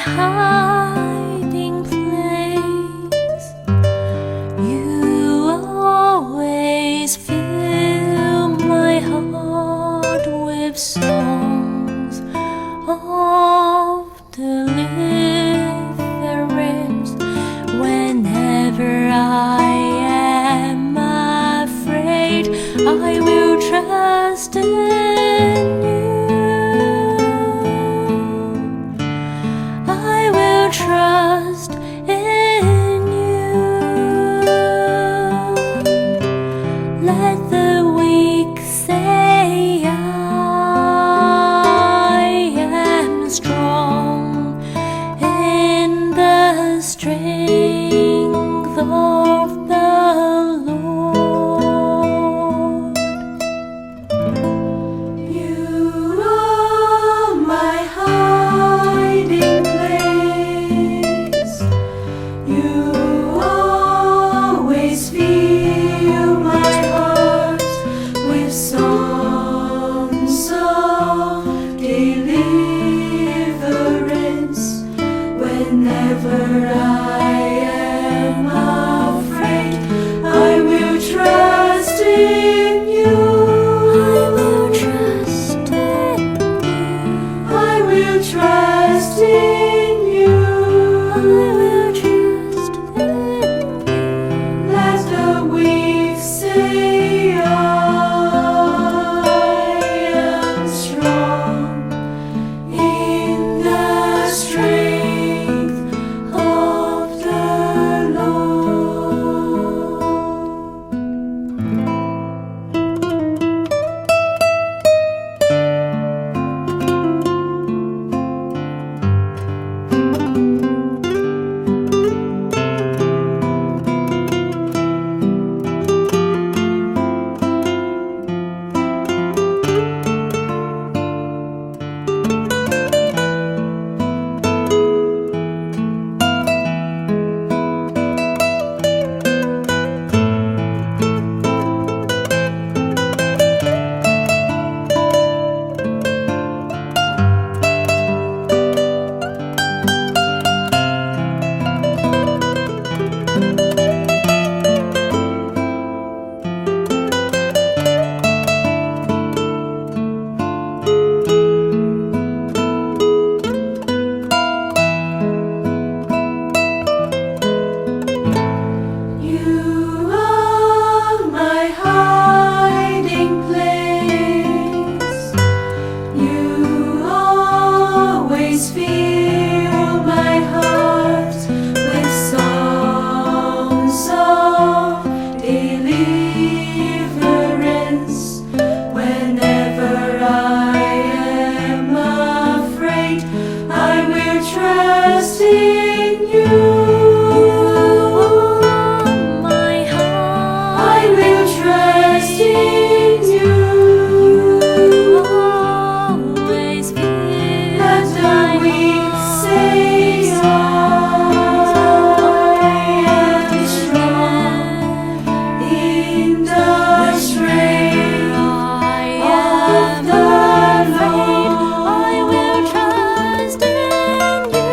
hiding place. You always fill my heart with songs of deliverance. Whenever I am afraid, I will trust in you. I will trust in you. Let the weak say I am strong in the strength of the Lord. You are my hiding place. You always fill my heart with songs of deliverance. Whenever I am afraid, I will trust in you. I will trust in you. I will trust in you. I will trust in you. Let the weak say I am strong in the strength of the Lord. You are my hiding place. You always fill my heart with songs of deliverance. Whenever I am afraid, I will trust in you. I will trust in you. Let the weak say I am strong in the strength of the Lord. I will trust in you.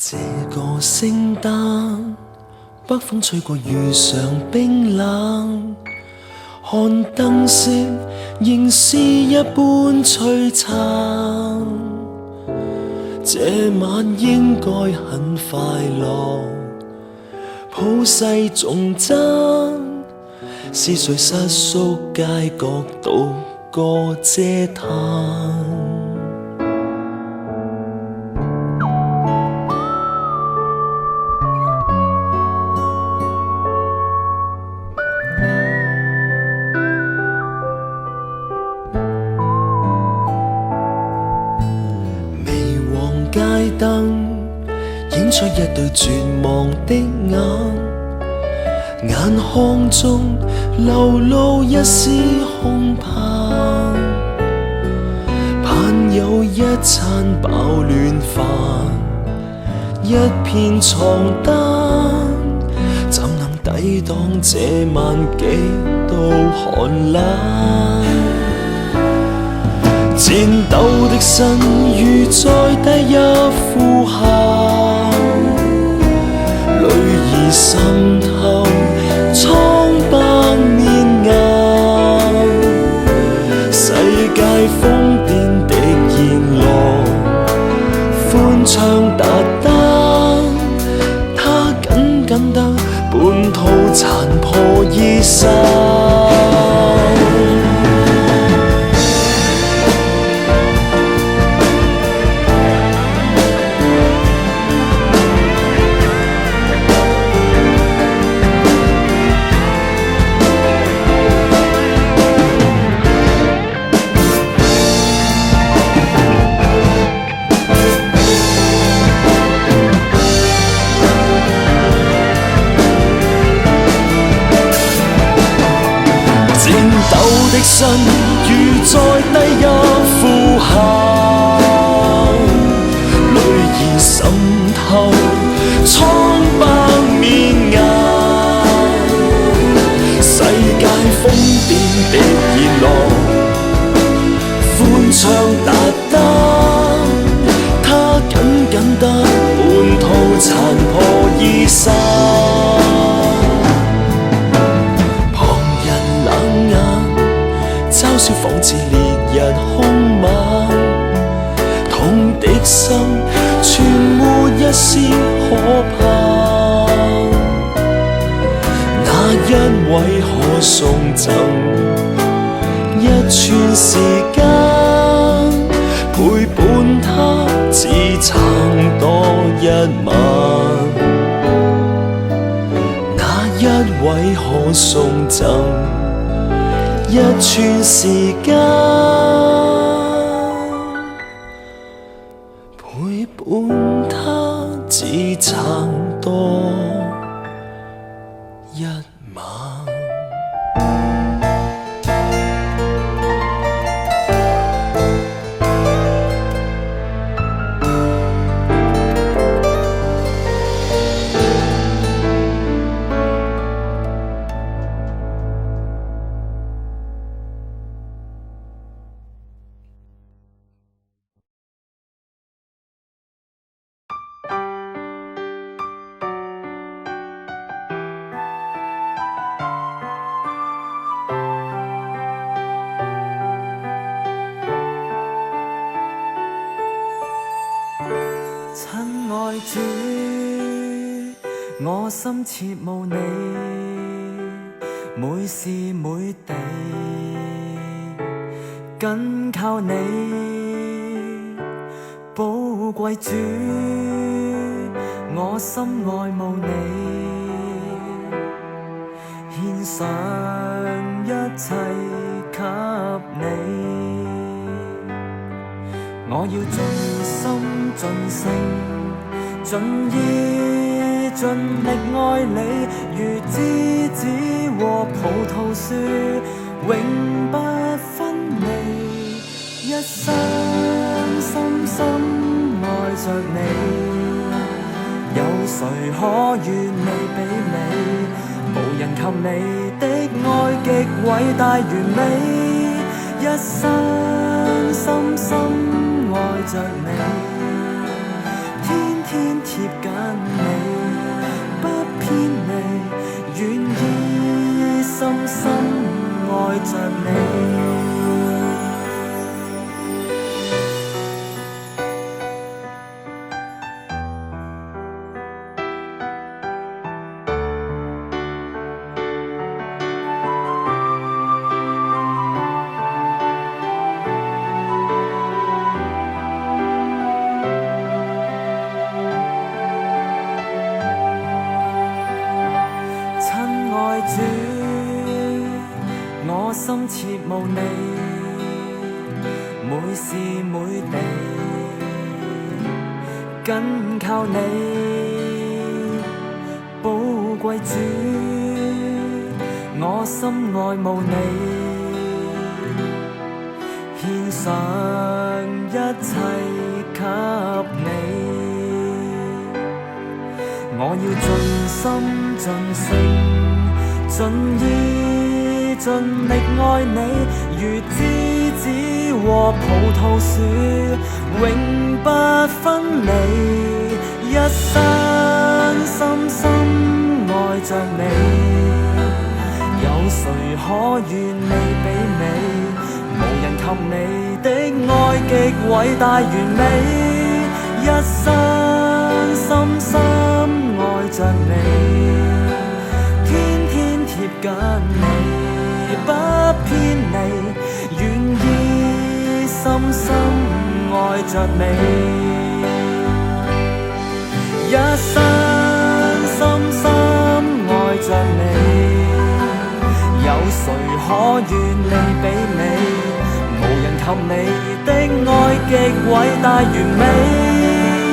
這個聖誕，北風吹過遇上冰冷，看燈飾仍是一般璀璨。這晚應該很快樂，普世重爭，是誰瑟縮街角渡過嗟嘆？街燈映出一對絕望的眼，眼眶中流露一絲空盼，盼有一餐飽暖飯，一片床單，怎能抵擋這晚幾度寒冷？顫抖的身如在第一呼喊，淚兒滲透蒼白面顏，世界瘋癲的熱浪，歡唱達旦，他緊緊得半套殘破衣衫。的身如在低泣呼喊，淚兒滲透蒼白面顏，世界瘋癲的熱浪，歡唱達旦，他緊緊得半套殘破衣衫。嘲笑仿似烈日兇猛，痛的心全沒一絲可怕。那一位可送贈一寸時間，陪伴他只撐多一晚。那一位可送贈一寸時間，陪伴他只撐多一晚。主，我心切慕你，每時每地緊靠你，寶貴主，我心愛慕你，獻上一切給你，我要盡心盡性盡意盡力愛你，如枝子和葡萄樹永不分離，一生深深愛着你，有誰可與你比美？無人及你的愛極偉大完美，一生深深愛着你，天貼緊你，不偏離，願意深深愛着你。心切慕你，每時每地緊靠你，寶貴主，我心愛慕你，獻上一切給你。我要盡心盡性盡意盡力愛你，如枝子和葡萄樹永不分離，一生深深愛着你。有誰可與你媲美？無人及你的愛極偉大完美，一生深深愛着你，天天貼緊你，不偏離，願意深深愛着你，一生深深愛着你。有誰可與你媲美？無人及你的愛極偉大完美，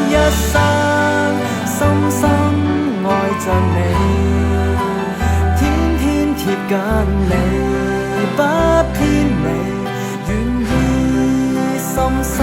一生深深愛着你，天天貼緊你，不偏離，願意深深